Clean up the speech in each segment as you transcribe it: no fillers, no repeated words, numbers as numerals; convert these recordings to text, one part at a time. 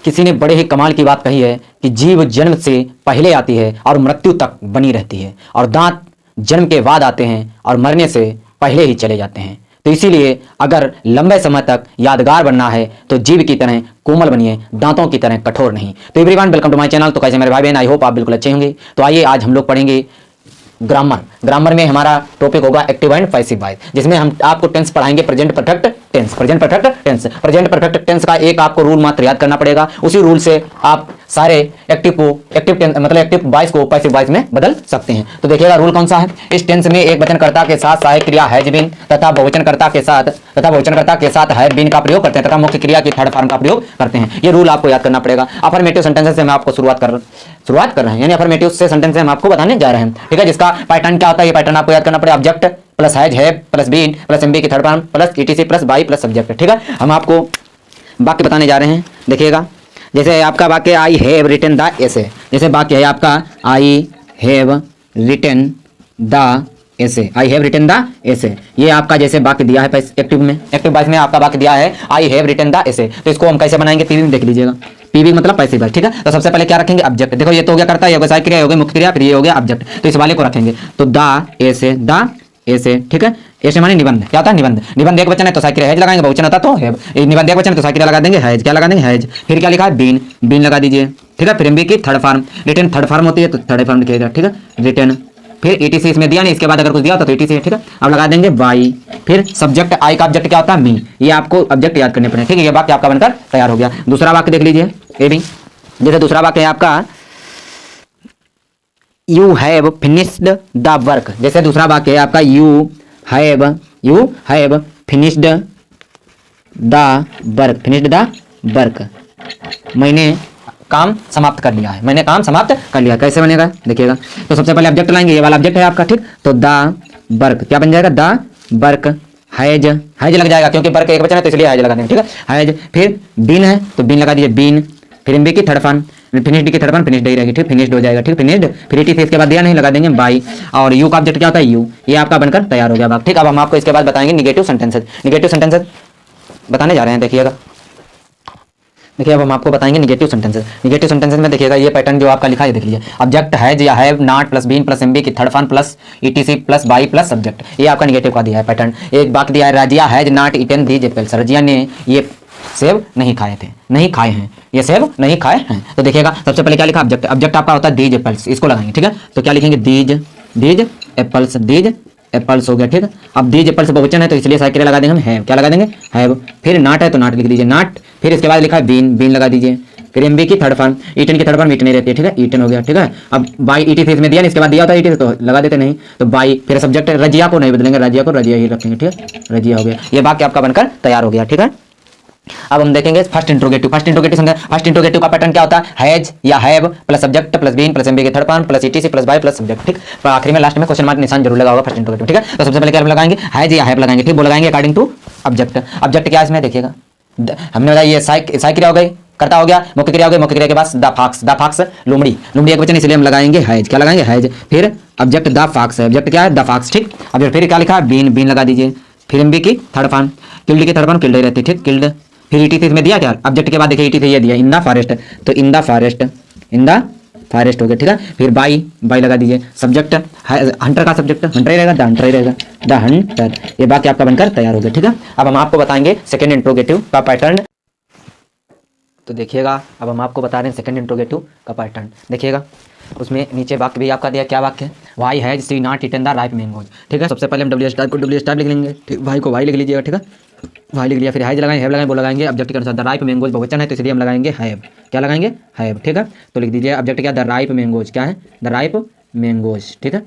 किसी ने बड़े ही कमाल की बात कही है कि जीव जन्म से पहले आती है और मृत्यु तक बनी रहती है, और दांत जन्म के बाद आते हैं और मरने से पहले ही चले जाते हैं। तो इसीलिए अगर लंबे समय तक यादगार बनना है तो जीव की तरह कोमल बनिए, दांतों की तरह कठोर नहीं। तो everyone, welcome to my channel. तो कैसे मेरे भाई बहन, आई होप आप बिल्कुल अच्छे होंगे। तो आइए आज हम लोग पढ़ेंगे ग्रामर में हमारा टॉपिक होगा एक्टिव एंड पैसिव वॉइस, जिसमें हम आपको टेंस पढ़ाएंगे present perfect tense. Present perfect tense का एक आपको रूल मात्र याद करना पड़ेगा। उसी रूल से आप सारे एक्टिव टेंस मतलब एक्टिव वॉइस को पैसिव वॉइस में बदल सकते हैं। तो देखिएगा रूल कौन सा है। इस टेंस में एक वचनकर्ता के साथ सहायक क्रिया हैज बीन तथा बहुवचनकर्ता के साथ हैव बीन का प्रयोग करते हैं तथा मुख्य क्रिया की थर्ड फॉर्म का प्रयोग करते हैं। ये रूल आपको याद करना पड़ेगा। अफर्मेटिव सेंटेंसेस से हम आपको शुरुआत कर रहे हैं, यानी अफर्मेटिव से सेंटेंस से हम आपको बताने जा रहे हैं। ठीक है, जिसका पैटर्न क्या होता है, ये पैटर्न आपको याद करना पड़ेगा। Object plus has have plus been plus MV की third form plus ETC plus by plus subject. ठीक है, हम आपको वाक्य बताने जा रहे हैं। देखिएगा, जैसे आपका वाक्य I have written the essay, जैसे वाक्य है आपका I have written the essay, I have written the essay. ये आपका जैसे वाक्य दिया है एक्टिव वॉइस में आपका वाक्य दिया है आई हैव रिटन द एसे। तो इसको हम कैसे बनाएंगे, पीवी में देख लीजिएगा। पीवी मतलब पैसिव वॉइस। ठीक है, तो सबसे पहले क्या रखेंगे, ऑब्जेक्ट। देखो ये तो हो गया कर्ता, ये हो गया सहायक क्रिया, हो गया मुख्य क्रिया, फिर ये हो गया ऑब्जेक्ट। तो इस वाले को रखेंगे तो द एसे। ठीक है, ऐसे माने निबंध। क्या होता है, निबंध एक वचन है तो सहायक क्रिया हैज लगाएंगे, बहुवचन होता तो हैव। निबंध एक वचन है तो सहायक क्रिया लगा देंगे हैज। क्या लगा देंगे, हैज। फिर क्या लिखा है, बीन लगा दीजिए। ठीक है, फिर एमबी की third form, written third form होती है तो थर्ड फॉर्म लिखिएगा। ठीक है, रिटन, फिर ईटीसी इसमें दिया नहीं, इसके बाद अगर कुछ दिया होता तो ईटीसी है। ठीक है, अब लगा देंगे बाई, फिर सब्जेक्ट, आई का ऑब्जेक्ट क्या होता है, मी। ये आपको ऑब्जेक्ट याद करने पड़ेंगे। ठीक है, ये वाक्य आपका बनकर तैयार हो गया। दूसरा वाक्य देख लीजिए, ये भी जैसे दूसरा वाक्य है आपका you have finished the work. जैसे दूसरा वाक्य है आपका you have finished the work, मैंने काम समाप्त कर लिया है। कैसे बनेगा देखिएगा। तो सबसे पहले ऑब्जेक्ट लाएंगे, ये वाला ऑब्जेक्ट है आपका। ठीक, तो द वर्क क्या बन जाएगा, द वर्क हैज लग जाएगा, क्योंकि वर्क एक वचन है तो इसलिए हैज लगा देंगे। ठीक है, हैज। फिर बीन है तो बीन लगा दीजिए, बीन। फिर एमबी की थर्ड फॉर्म, फिनिश्ड की थर्ड फॉर्म फिनिश्ड ही रहेगी। ठीक, फिनिश्ड हो जाएगा। ठीक, फिनिश्ड। फिर ईटी इसके बाद दिया नहीं, लगा देंगे बाई। और यू का ऑब्जेक्ट क्या होता है, यू। ये आपका बनकर तैयार हो गया बात। ठीक, अब हम आपको इसके बाद बताएंगे निगेटिव सेंटेंसेस बताने जा रहे हैं। देखिएगा, देखिए अब हम आपको बताएंगे निगेटिव सेंटेंसेस में देखिएगा ये पैटर्न जो आपका लिखा है, देख लीजिए। ऑब्जेक्ट हैज या have not plus been plus MV की third form plus ETC plus by plus subject. ये आपका निगेटिव का दिया है पैटर्न। एक वाक्य दिया है, Razia has not eaten these apples. Razia ने ये सेब नहीं खाए हैं, ये सेब नहीं खाए हैं। तो देखिएगा सबसे पहले क्या लिखा, ऑब्जेक्ट आपका होता है दीज एप्पल्स, इसको लगाएंगे। ठीक है, तो क्या लिखेंगे, दीज एप्पल्स हो गया। ठीक है, अब दीज एप्पल्स बहुवचन है तो इसलिए सहायक क्रिया लगा देंगे हम हैव। क्या लगा देंगे, हैव। फिर नॉट है तो नॉट लिख दीजिए, नॉट। फिर इसके बाद लिखा है बीन लगा दीजिए। फिर एमबी की थर्ड फॉर्म, ईटन की थर्ड फॉर्म ईटन रहती है। ठीक है, ईटन हो गया। ठीक है, अब बाई ईटी से इसमें दिया नहीं, इसके बाद दिया होता है ईटी तो लगा देते नहीं, तो बाई। फिर सब्जेक्ट रजिया को नहीं बदलेंगे, रजिया ही रखेंगे। ठीक है, रजिया हो गया। ये वाक्य आपका बनकर तैयार हो गया। ठीक है, अब हम देखेंगे फर्स्ट इंट्रोगेटिव का पैटर्न क्या होता है, हैज या have plus subject plus been plus MV के third form plus ETC plus by plus subject. ठीक, तो आखिर में लास्ट में क्वेश्चन मार्क निशान जरूर लगा होगा फर्स्ट इंट्रोगेटिव। ठीक है, तो सबसे पहले क्या लगाएंगे, हैज या हैव लगाएंगे। ठीक, वो लगाएंगे अकॉर्डिंग टू ऑब्जेक्ट क्या इसमें देखिएगा, हमने बताया ये सहायक क्रिया हो गई, कर्ता हो गया, मुख्य क्रिया हो गई, मुख्य क्रिया के बाद द फॉक्स लोमड़ी एक वचन, इसलिए हम लगाएंगे हैज। क्या लगाएंगे, हैज। फिर ऑब्जेक्ट द फॉक्स है, ऑब्जेक्ट क्या है, द फॉक्स। ठीक, अब फिर क्या लिखा है, बीन लगा दीजिए। फिर एमबी की थर्ड फॉर्म, किल्ड की थर्ड फॉर्म किल्ड रहती है। ठीक, किल्ड। फिर ईटी इसमें दिया क्या, ऑब्जेक्ट के बाद देखिए ईटी ये दिया इन द फॉरेस्ट, तो इन द फॉरेस्ट हो गया। ठीक है, फिर बाई लगा दीजिए। सब्जेक्ट हंटर का सब्जेक्ट हंटर ही रहेगा, द हंटर। ये वाक्य आपका बनकर तैयार हो गया। ठीक है, अब हम आपको बताएंगे सेकंड इंट्रोगेटिव का पैटर्न। तो देखिएगा, अब हम आपको बता रहे हैं सेकंड इंट्रोगेटिव का पैटर्न। देखिएगा, उसमें नीचे वाक्य भी आपका दिया, क्या वाक्य है, why has she not eaten the ripe mangoes. ठीक है, सबसे पहले हम डब्ल्यू स्टार लिख लेंगे। ठीक, वाई को वाई लिख लीजिएगा। ठीक है, वाई लिख लिया। फिर हैज लगाएंगे, हैव लगाएंगे, वो लगाएंगे ऑब्जेक्ट के अनुसार। द राइप मैंगोज बहुवचन है तो इसलिए हम लगाएंगे हैव। क्या लगाएंगे, हैव। ठीक है, तो लिख दीजिए ऑब्जेक्ट क्या, द राइप मैंगोज। क्या है, द राइप मैंगोज। ठीक है,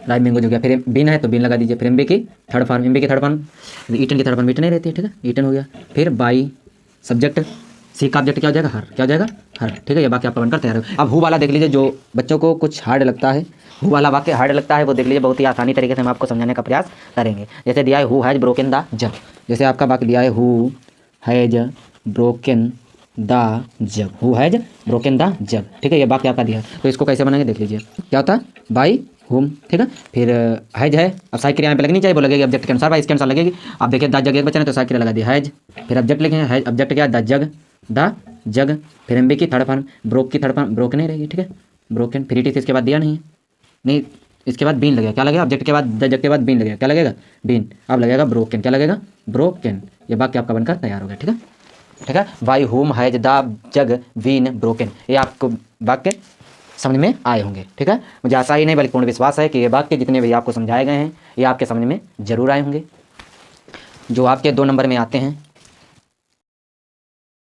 राइप मैंगोज हो गया। फिर बीन है तो बीन लगा दीजिए। फिर एमबी की थर्ड फॉर्म ईटन की थर्ड फॉर्म ईटन नहीं रहती है। ठीक है, ईटन हो गया। फिर बाई सब्जेक्ट, सी का ऑब्जेक्ट क्या हो जाएगा, हर। क्या हो जाएगा, हर। ठीक है, ये वाक्य आपका बनकर तैयार है। अब हु वाला देख लीजिए, जो बच्चों को कुछ हार्ड लगता है, हु वाला वाक्य हार्ड लगता है, वो देख लीजिए, बहुत ही आसानी तरीके से हम आपको समझाने का प्रयास करेंगे। जैसे दिया है हु हैज ब्रोकन द जग, जैसे आपका वाक्य दिया है हु हैज ब्रोकन द जग। ठीक है, ये वाक्य आपका दिया है, तो इसको कैसे बनाएंगे देख लीजिए। क्या होता है, बाई होम। ठीक है, फिर हैज है, अब सहायक क्रिया पे लगनी चाहिए, वो लगेगी ऑब्जेक्ट के अनुसार, बाई इसके अनुसार लगेगी। आप देखिए द जग एक बचन है तो सहायक क्रिया लगा दिया हैज। फिर ऑब्जेक्ट लिखेंगे, हैज ऑब्जेक्ट क्या, द जग, फिर एम बी की थर्ड फॉर्म, ब्रोक की थर्ड फॉर्म ब्रोकन ही रहेगी, ठीक है, ब्रोकन। फिर इट इसके बाद दिया नहीं है, नहीं इसके बाद बीन लगेगा, क्या लगेगा, ऑब्जेक्ट के बाद द जग के बाद बीन लगेगा, क्या लगेगा, बीन। अब लगेगा ब्रोकन, क्या लगेगा, ब्रोकन। ये वाक्य आपका बनकर तैयार हो गया, ठीक है, ठीक है। By whom has the jug been broken, ये आपको वाक्य समझ में आए होंगे, ठीक है। मुझे आशा ही नहीं बल्कि पूर्ण विश्वास है कि ये वाक्य जितने भी आपको समझाए गए हैं ये आपके समझ में जरूर आए होंगे। जो आपके 2 नंबर में आते हैं